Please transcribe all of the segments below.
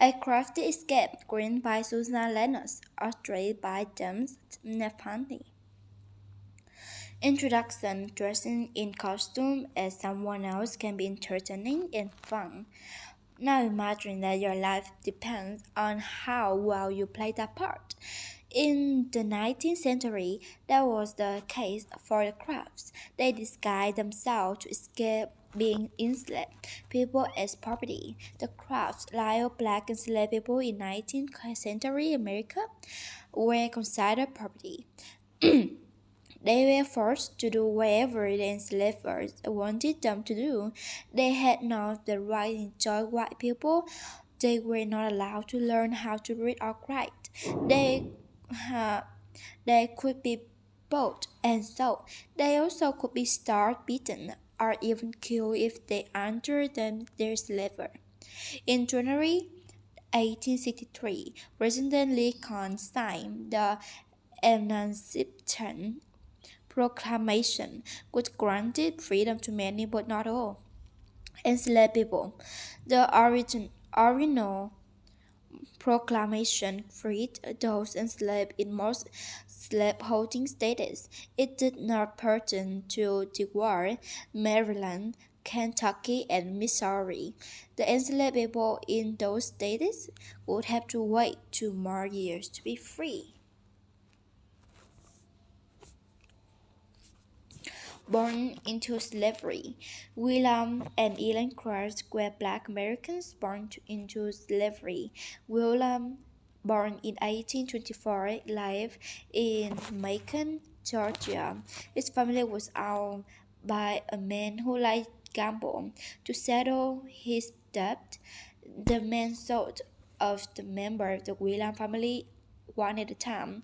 A Crafty Escape, written by Susan Lennox, illustrated by James Nepani. Introduction: dressing in costume as someone else can be entertaining and fun. Now imagine that your life depends on how well you play that part. In the 19th century, that was the case for the crafts. They disguised themselves to escape being enslaved people as property. The crafts, like black enslaved people in 19th century America, were considered property. They were forced to do whatever the enslavers wanted them to do. They had not the right to enjoy white people. They were not allowed to learn how to read or write. They, uh, they could be bought and sold. They also could be starved, beaten, or even killed if they entered their slavery. In January 1863, President Lincoln signed the Emancipation Proclamation, which granted freedom to many but not all enslaved people. The original proclamation freed those enslaved in most slaveholding states. It did not pertain to Delaware, Maryland, Kentucky, and Missouri. The enslaved people in those states would have to wait 2 more years to be free. Born into slavery. William and Ellen Clark were black Americans born into slavery. William, born in 1824, lived in Macon, Georgia. His family was owned by a man who liked gamble. To settle his debt, the man sold of the member of the William family one at a time.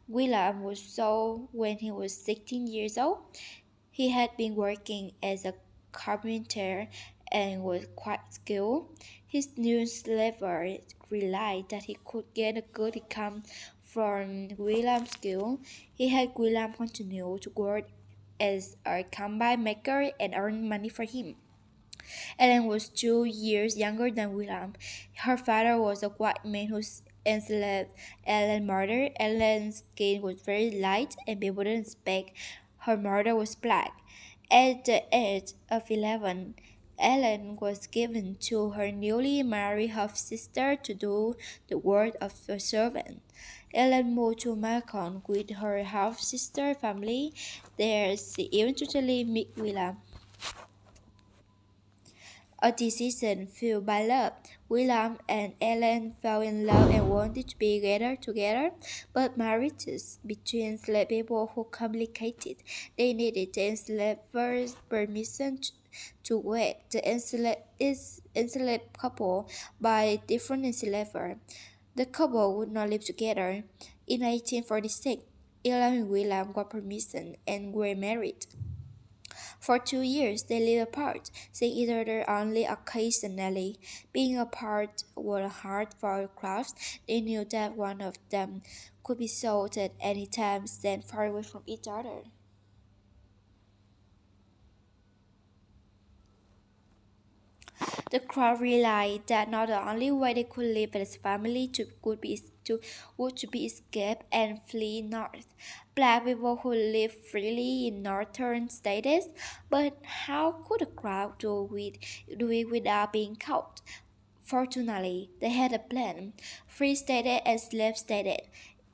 William was sold when he was 16 years old. He had been working as a carpenter and was quite skilled. His new slaver realized that he could get a good income from William's skill. He had William continue to work as a combine maker and earn money for him. Ellen was 2 years younger than William. Her father was a white man who enslaved Ellen's mother. Ellen's skin was very light and people didn't expect her mother was black. At the age of 11, Ellen was given to her newly married half-sister to do the work of a servant. Ellen moved to Macon with her half-sister family. There she eventually met William. A decision fueled by love. William and Ellen fell in love and wanted to be together, but marriages between slave people were complicated. They needed the enslaver's permission to wed the enslaved couple by different enslaver. The couple would not live together. In 1846, Ellen and William got permission and were married. For 2 years, they lived apart, seeing each other only occasionally. Being apart was hard for Crafts. They knew that one of them could be sold at any time, sent far away from each other. The crowd realized that not the only way they could live as a family would to be escape and flee north. Black people who live freely in northern states, but how could the crowd do it without being caught? Fortunately, they had a plan. Free states and slave states.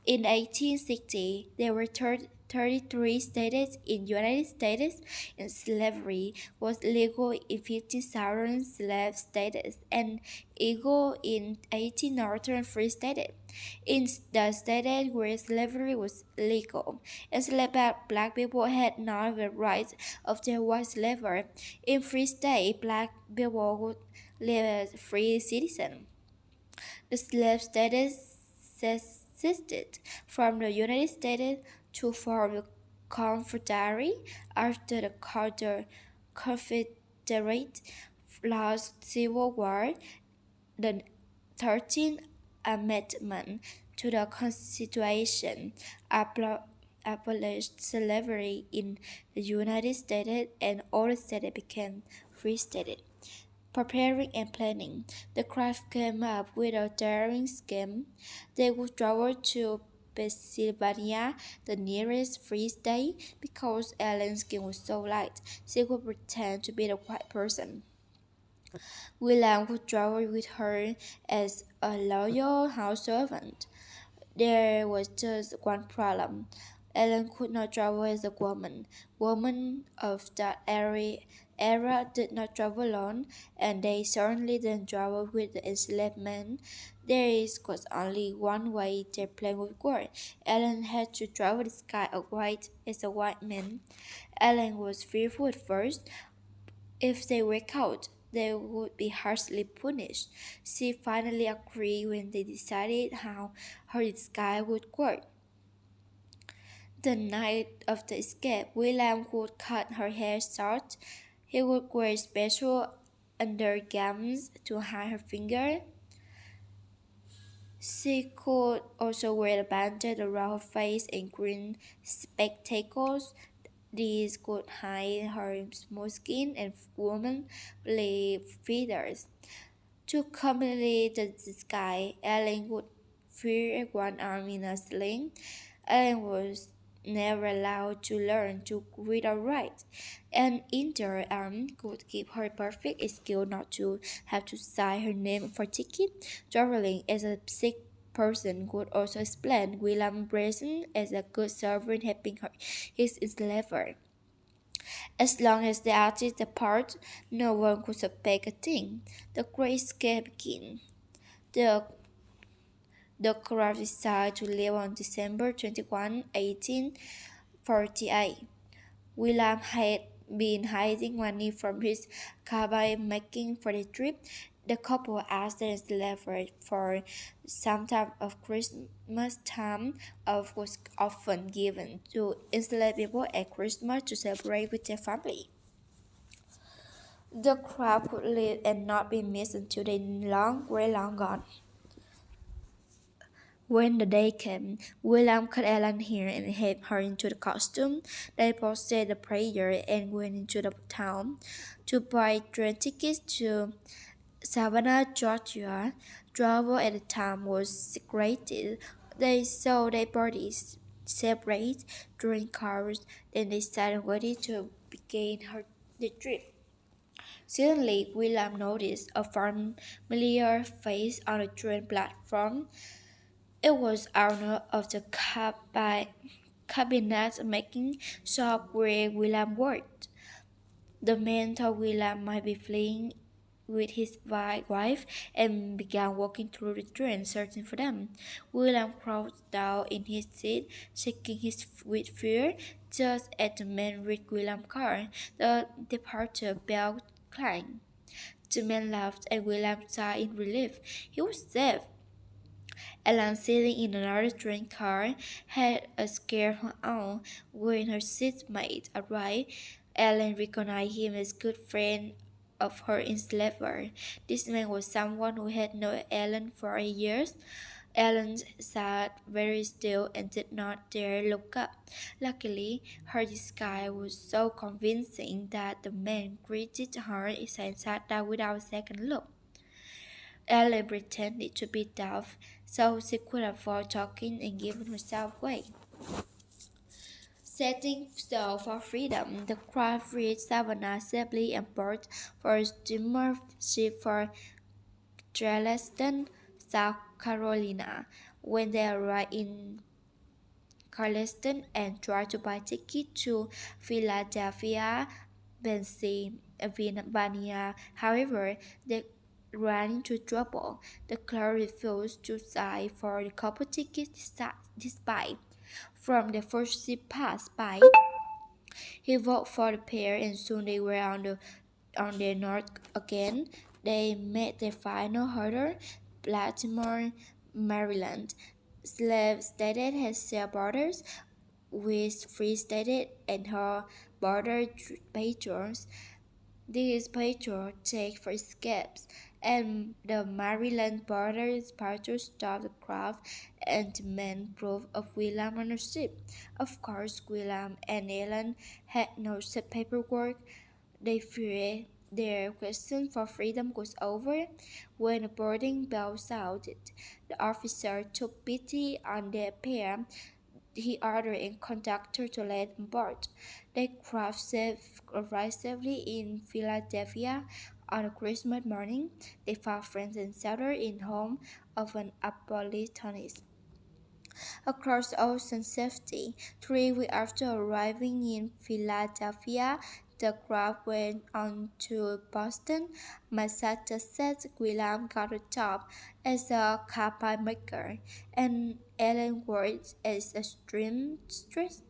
In 1860, there were 33 states in the United States, and slavery was legal in 15 southern slave states and illegal in 18 northern free states. In the states where slavery was legal, enslaved black people had none of the rights of their white slaves. In free states, black people would live as free citizens. The slave states seceded from the United States to form the Confederate after the Confederate lost Civil War. The 13th Amendment to the Constitution abolished slavery in the United States, and all the states became free states. preparing and planning. The craft came up with a daring scheme. They would travel to Pennsylvania, the nearest free state, because Ellen's skin was so light. She would pretend to be the white person. William would travel with her as a loyal house servant. There was just one problem. Ellen could not travel as a woman. Women of that era did not travel alone, and they certainly didn't travel with the enslaved men. Was only one way their plan would work. Ellen had to travel the sky as a white man. Ellen was fearful at first. If they were caught, they would be harshly punished. She finally agreed when they decided how her disguise would work. The night of the escape, William would cut her hair short. He would wear special undergarments to hide her finger. She could also wear a bandage around her face and green spectacles. These could hide her smooth skin and womanly feathers. To complete the disguise, Ellen would wear one arm in a sling. Ellen was never allowed to learn to read or write. An injured arm could give her perfect skill not to have to sign her name for ticket. Traveling as a sick person could also explain William Bresson as a good servant helping his enslaver. As long as the artist apart, no one could suspect a thing. The great scare began. The, the crowd decided to leave on December 21, 1848. William had been hiding money from his cabin making for the trip. The couple asked their enslaver for some type of Christmas time off was often given to enslaved people at Christmas to celebrate with their family. The crowd could live and not be missed until they were long gone. When the day came, William cut Ellen's hair and helped her into the costume. They both said a prayer and went into the town to buy train tickets to Savannah, Georgia. Travel at the time was secreted. They saw their bodies separate during cars, then they started ready to begin the trip. Suddenly, William noticed a familiar face on the train platform. It was Arnold of the cabinet making shop where William worked. The man thought William might be fleeing with his wife and began walking through the train searching for them. William crouched down in his seat, shaking with fear. Just as the man reached William's car, the departure bell clanged. The man laughed and William sighed in relief. He was safe. Ellen, sitting in another train car, had a scare of her own. When her seatmate arrived, Ellen recognized him as a good friend of her enslaver. This man was someone who had known Ellen for years. Ellen sat very still and did not dare look up. Luckily, her disguise was so convincing that the man greeted her and sat down without a second look. Ellen pretended to be deaf so she could avoid talking and giving herself away. Setting sail for freedom, the craft reached Savannah safely and boarded for a steamer ship for Charleston, South Carolina. When they arrived in Charleston and tried to buy tickets to Philadelphia, Pennsylvania, however, they ran into trouble. The clerk refused to sign for the couple tickets despite from the first ship passed by. He voted for the pair and soon they were on their north again. They met their final hurdle, Baltimore, Maryland. Slave states had their borders with free states and her border patrons. These patrols take for escapes, and the Maryland border patrol stopped the craft and demanded proof of William ownership. Of course, William and Ellen had no such paperwork. They feared their quest for freedom was over, when a boarding bell sounded, the officer took pity on the pair. He ordered a conductor to let them board. They arrived safely in Philadelphia on a Christmas morning. They found friends and shelter in home of an abolitionist. Across ocean safety, 3 weeks after arriving in Philadelphia, the craft went on to Boston, Massachusetts. William got a job as a carpet maker, and Ellen worked as a seamstress.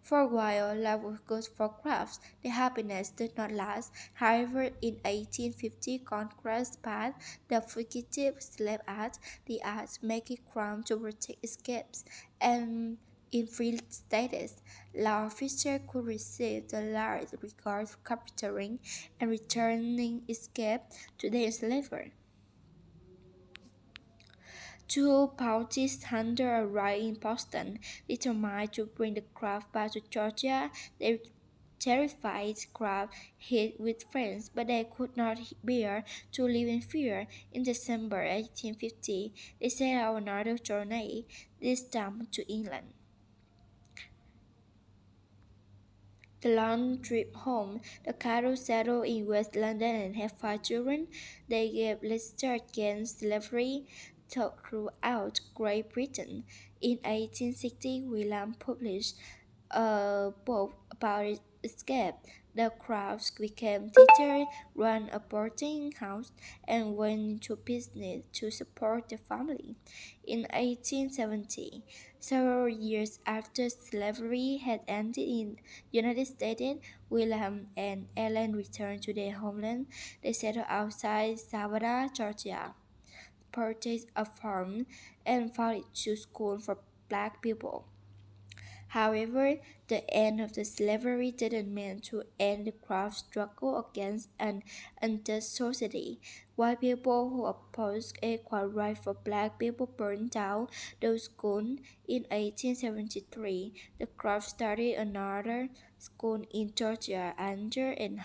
For a while, life was good for crafts. The happiness did not last. However, in 1850, Congress passed the Fugitive Slave Act. The act made it crime to protect escapes, and in free status, law officers could receive the large reward for capturing and returning escaped to their enslavers. Two bounty hunters arrived in Boston, determined to bring the craft back to Georgia. They terrified craft hid with friends, but they could not bear to live in fear. In December 1850, they set out on another journey, this time to England. The long trip home, the couple settled in West London and had 5 children. They gave literature against slavery throughout Great Britain. In 1860, William published a book about its escape. The Crofts became teachers, ran a boarding house, and went into business to support the family. In 1870, several years after slavery had ended in the United States, William and Ellen returned to their homeland. They settled outside Savannah, Georgia, purchased a farm, and founded 2 schools for black people. However, the end of the slavery didn't mean to end the craft struggle against an unjust society. White people who opposed equal rights for black people burned down those schools. In 1873, the craft started another school in Georgia. Anger and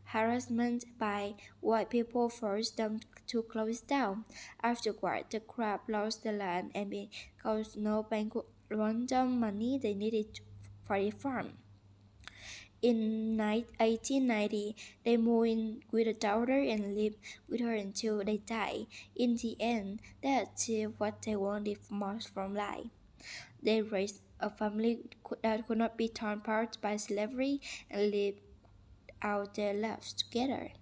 harassment by white people forced them to close down. Afterward, the craft lost the land and because no bank could loan them money they needed for the farm. In 1890, they moved in with a daughter and lived with her until they died. In the end, they achieved what they wanted most from life. They raised a family that could not be torn apart by slavery and lived out their lives together.